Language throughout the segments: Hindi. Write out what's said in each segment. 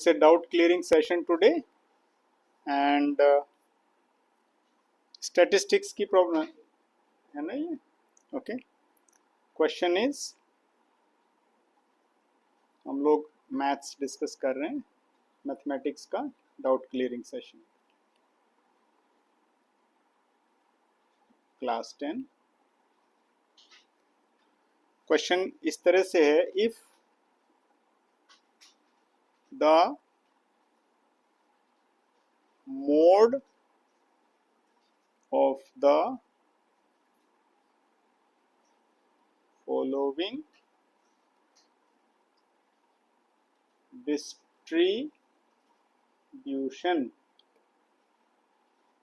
it's a doubt clearing session today and statistics की प्रॉब्लम है ना ये. ओके, क्वेश्चन इज, हम लोग मैथ्स डिस्कस कर रहे हैं, मैथमेटिक्स का doubt clearing session, class 10. Question इस तरह से है, if the mode of the following distribution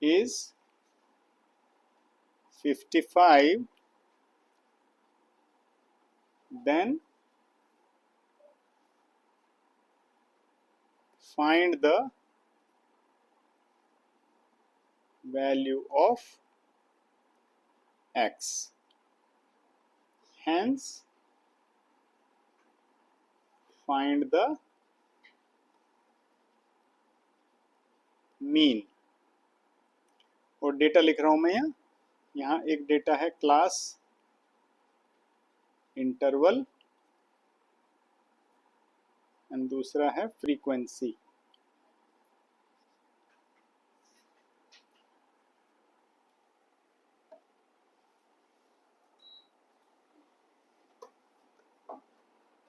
is 55, then find the value of x. Hence, find the mean. और डेटा लिख रहा हूं मैं यहाँ एक डेटा है क्लास इंटरवल एंड दूसरा है frequency.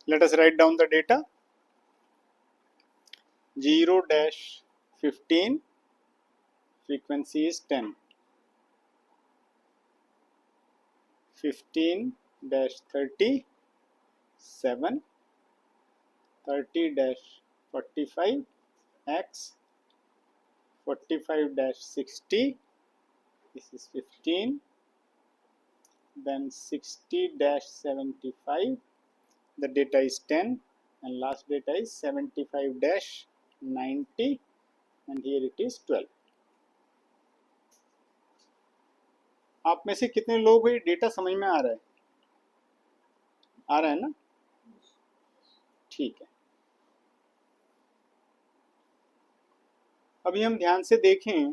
Let us write down the data. 0-15, frequency is 10. 15-30, 7. 30-45, x. 45-60, this is 15. Then 60-75, the data is 10, and last data is 75-90, and here it is 12. आप में से कितने लोग को ये डेटा समझ में आ रहा है? आ रहा है ना? ठीक है. अभी हम ध्यान से देखें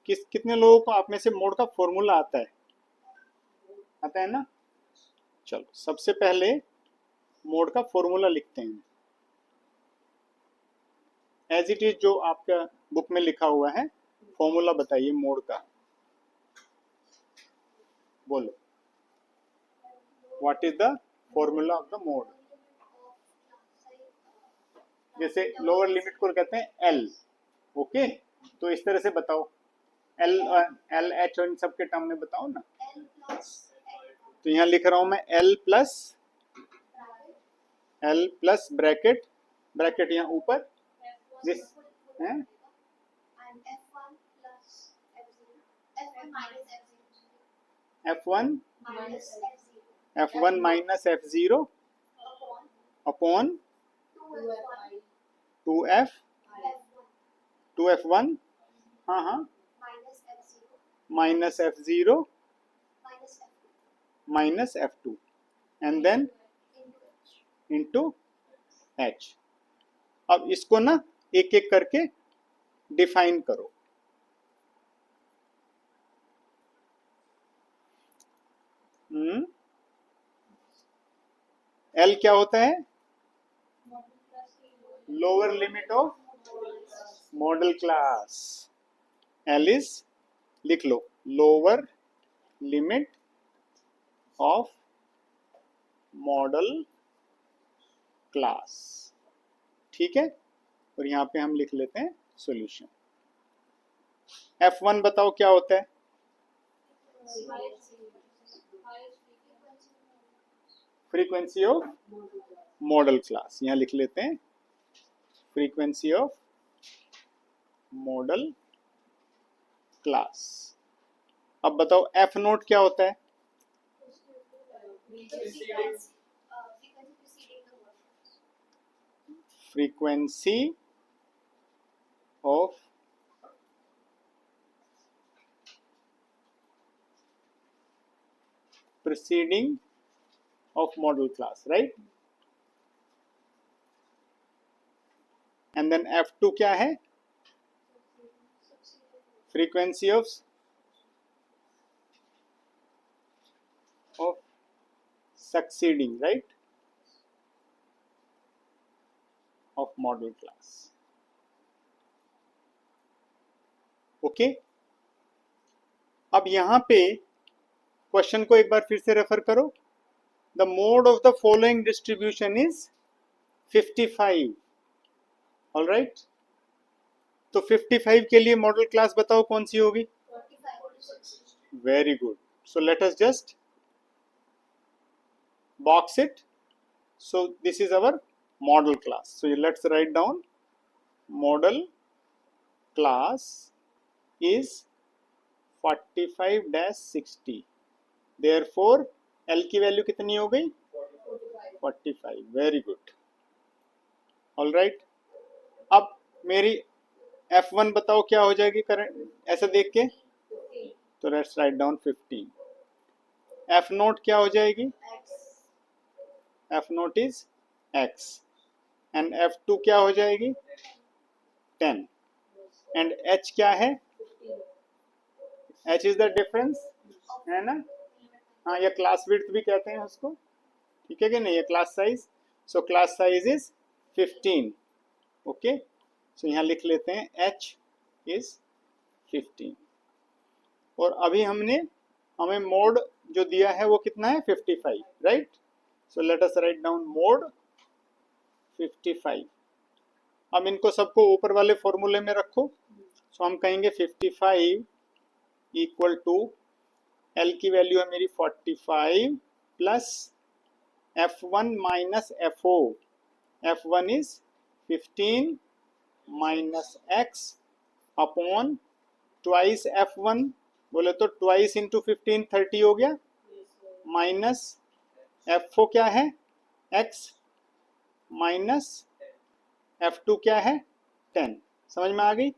कितने लोगों को आप में से मोड का फॉर्मूला आता है? आता है ना? चलो, सबसे पहले मोड का फॉर्मूला लिखते हैं एज इट इज, जो आपका बुक में लिखा हुआ है. फॉर्मूला बताइए मोड का, बोलो. What is the formula of the mode? जैसे लोअर लिमिट को कहते हैं एल. ओके, तो इस तरह से बताओ, एल एच और इन सब के टर्म में बताओ ना. तो यहाँ लिख रहा हूं मैं एल प्लस ब्रैकेट यहाँ ऊपर दिस है F1 minus F0 upon 2F1 हाँ minus F0 minus F2 and then into H. अब इसको ना एक एक करके डिफाइन करो. L क्या होता है? Lower limit of model class. L is, लिख लो, lower limit of model class. ठीक है, और यहाँ पे हम लिख लेते हैं सॉल्यूशन. F1 बताओ क्या होता है? Frequency of model class. यहाँ लिख लेते हैं फ्रीक्वेंसी ऑफ मॉडल क्लास. अब बताओ F नोट क्या होता है? Frequency of preceding of model class, right? And then F2 क्या है, frequency of succeeding, right, of model class. Okay, अब यहां पे क्वेश्चन को एक बार फिर से रेफर करो। The mode of the following distribution is 55, all right. तो 55 के लिए मॉडल क्लास बताओ कौन सी होगी। Very good, so let us just box it. So this is our model class. So let's write down model class is 45-60. Therefore L की वैल्यू कितनी हो गई, 45। Very good, all right. अब मेरी F1 बताओ क्या हो जाएगी करंट, ऐसा देख के, तो let's write down 15। F note क्या हो जाएगी, F note is X and F2 क्या हो जाएगी 10 एंड H क्या है, H इज द डिफरेंस, है ना, हाँ, या क्लास विड्थ भी कहते हैं उसको, ठीक है कि नहीं, ये class size. So class size is 15। Okay, so यहाँ लिख लेते हैं H इज 15। और अभी हमें मोड जो दिया है वो कितना है 55, right. So let us write down mode 55। अब इनको सबको ऊपर वाले फॉर्मूले में रखो। सो हम कहेंगे 55 इक्वल टू L की वैल्यू है मेरी 45 plus F1 minus FO। F1 is 15 minus X upon twice F1, बोले तो ट्वाइस इंटू 15 30 हो गया, माइनस F4 क्या है X माइनस F2 क्या है 10। समझ में आ गई,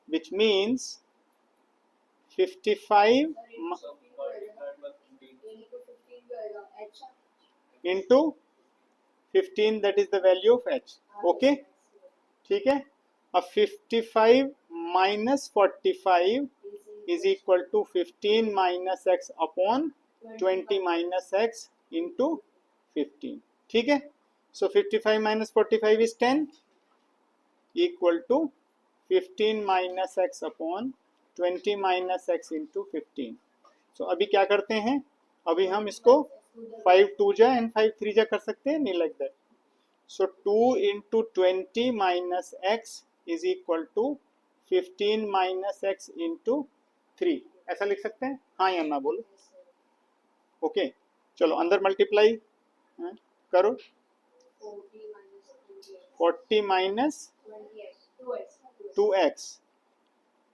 which means 55 into 15 that is the value of H। Okay, ठीक है। अब 55 minus 45 is equal to 15 minus X upon 20 minus X into 15, ठीक है। So 55 minus 45 is 10 equal to 15 minus X upon 20 minus X into 15। So अभी क्या करते हैं, अभी हम इसको 5 2 जा एंड 5 3 जा कर सकते हैं, नहीं like that. So 2 into 20 minus X is equal to 15 minus X into 3, ऐसा लिख सकते हैं, हाँ या ना बोलो। ओके, चलो अंदर मल्टीप्लाई करो, 40 minus 2X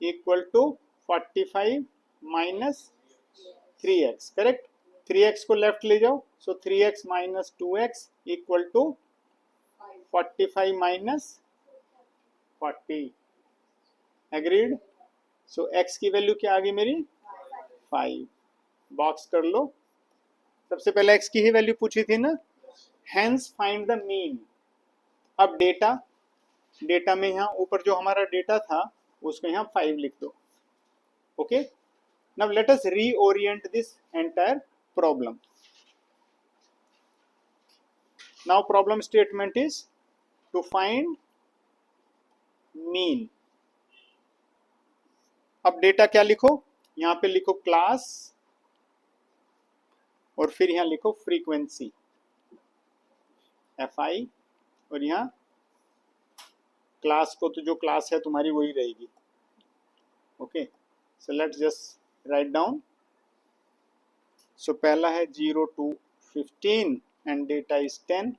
equal to 45 minus 3X, correct. 3X को लेफ्ट ले जाओ, so 3X minus 2X equal to 45 minus 40, agreed. So X की वैल्यू क्या आ गई मेरी 5, बॉक्स कर लो। सबसे पहले X की ही वैल्यू पूछी थी ना, हेंस फाइंड द मीन। अब डेटा में यहाँ ऊपर जो हमारा डेटा था उसको यहाँ 5 लिख दो। Okay, now let us reorient this entire problem. Now problem statement is to find mean. अब डेटा क्या लिखो, यहाँ पे लिखो क्लास और फिर यहाँ लिखो फ्रीक्वेंसी FI, और यहाँ क्लास को तो जो क्लास है तुम्हारी वही रहेगी। Okay, so let's just write down. So पहला है 0 to 15 एंड डेटा इज 10,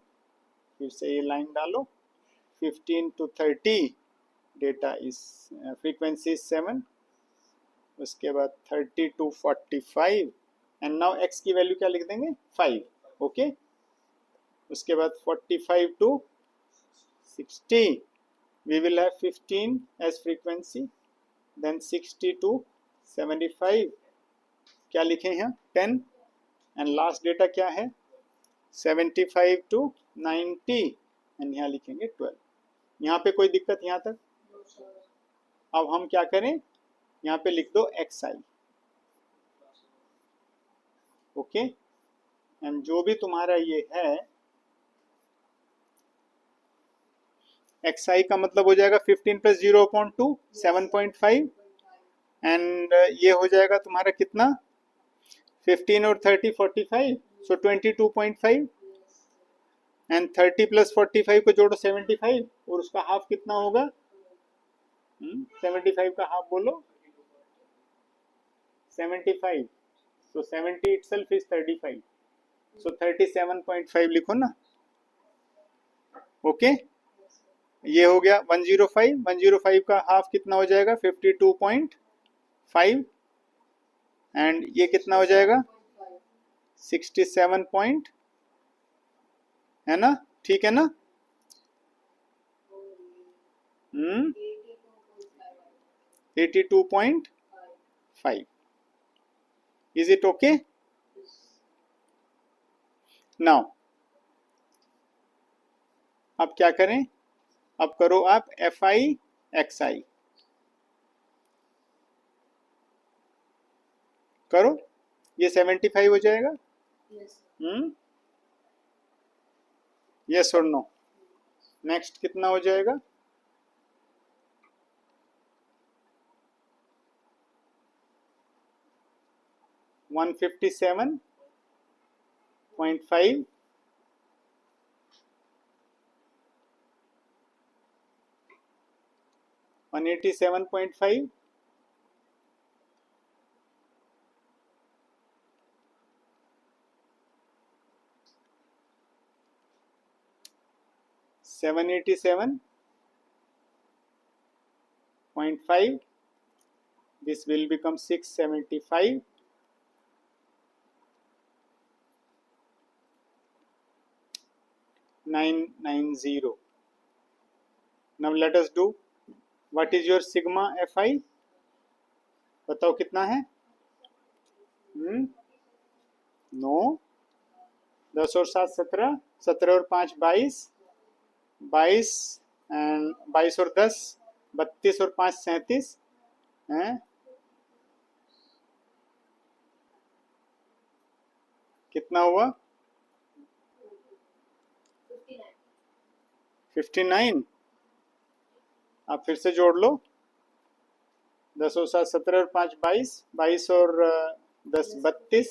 फिर से ये लाइन डालो। 15 to 30 डेटा इज फ्रीक्वेंसी 7, उसके बाद 30 to 45 एंड नाउ X की वैल्यू क्या लिख देंगे 5। ओके, उसके बाद 45 to 60 we will have 15 as frequency, then 60 to 75 क्या लिखे हैं 10 एंड लास्ट डेटा क्या है 75 to 90 एंड यहाँ लिखेंगे 12। यहाँ पे कोई दिक्कत यहाँ तक? अब हम क्या करें, यहाँ पे लिख दो xi, ओके। एंड जो भी तुम्हारा ये है xi का मतलब हो जाएगा 15 प्लस 0/2 7.5 एंड ये हो जाएगा तुम्हारा कितना 15 और 30 45 सो 22.5 एंड 30 प्लस 45 को जोड़ो 75 और उसका हाफ कितना होगा 75 का हाफ बोलो 75 so 70 itself is 35 so 37.5 लिखो ना ओके ये हो गया 105 का हाफ कितना हो जाएगा 52.5 एंड ये कितना हो जाएगा 67 पॉइंट है ना ठीक है ना 82.5 इज इट ओके नाउ अब क्या करें अब करो आप FI XI करो ये 75 हो जाएगा यस और नो नेक्स्ट कितना हो जाएगा 157.5 187.5 787.5 this will become 675 990 now let us do what is your sigma FI बताओ कितना है नो 10 और 7 17 17 और 5 22 22 एंड 22 और 10 32 और 5 37 हैं कितना हुआ 59 आप फिर से जोड़ लो 10 और 7 17 और 5 22 22 और 10 32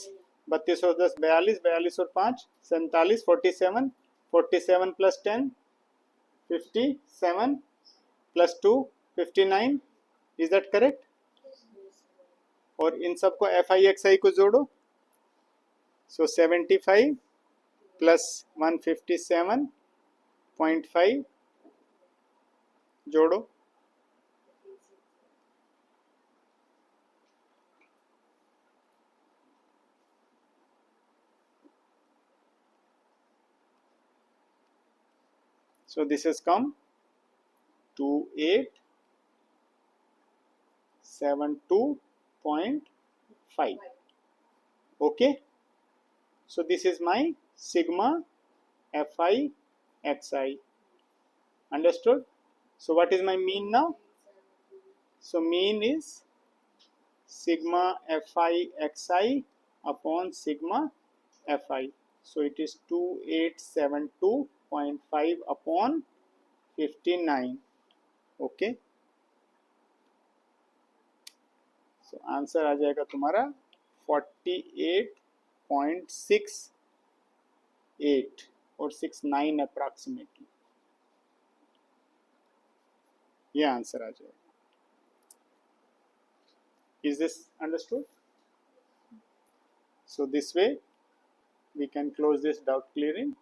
32 और 10 42 42 और 5 47 47 47 plus 10 57 plus 2 59 is that correct और इन सबको FI XI को जोड़ो सो 75 प्लस 157.5 जोड़ो so this has come 2872.5 okay so this is my sigma FI XI understood so what is my mean now so mean is sigma FI XI upon sigma FI so it is 2872.5 upon 59 okay so answer आ जाएगा तुम्हारा 48.68 और 69 approximately ये आंसर आ जाएगा is this understood so this way we can close this doubt clearing